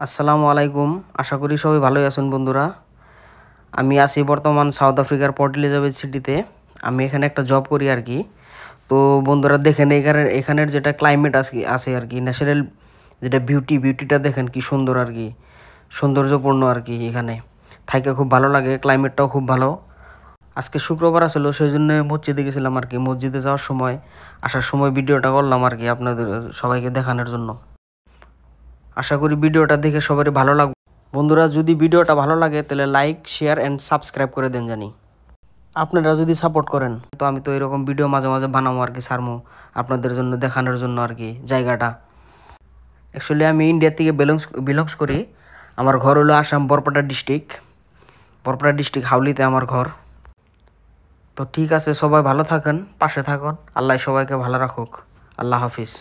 আসসালামু আলাইকুম। আশা করি সবাই ভালোই আছেন বন্ধুরা। আমি আছি বর্তমান সাউথ আফ্রিকার পোর্ট এলিজাবেথ সিটিতে। আমি এখানে একটা জব করি আর কি। তো বন্ধুরা দেখেন এখানের যেটা ক্লাইমেট আছে আর কি, ন্যাচারাল যেটা বিউটিটা দেখেন কি সুন্দর আর কি, সৌন্দর্যপূর্ণ আর কি। এখানে থাইকে খুব ভালো লাগে, ক্লাইমেটটাও খুব ভালো। আজকে শুক্রবার আসলো, সেই জন্য মসজিদে গেছিলাম আর কি। মসজিদে যাওয়ার সময় আসার সময় ভিডিওটা করলাম আর কি, আপনাদের সবাইকে দেখানোর জন্য। আশা করি ভিডিওটা দেখে সবারই ভালো লাগবে। বন্ধুরা, যদি ভিডিওটা ভালো লাগে তাহলে লাইক, শেয়ার অ্যান্ড সাবস্ক্রাইব করে দেন জানি। আপনারা যদি সাপোর্ট করেন তো আমি তো এরকম ভিডিও মাঝে মাঝে বানাবো আর কি, সারমো আপনাদের জন্য, দেখানোর জন্য আর কি জায়গাটা। অ্যাকচুয়ালি আমি ইন্ডিয়া থেকে বিলংস করি। আমার ঘর হলো আসাম বরপেটা ডিস্ট্রিক্ট হাউলিতে আমার ঘর। তো ঠিক আছে, সবাই ভালো থাকেন, পাশে থাকুন। আল্লাহ সবাইকে ভালো রাখুক। আল্লাহ হাফিজ।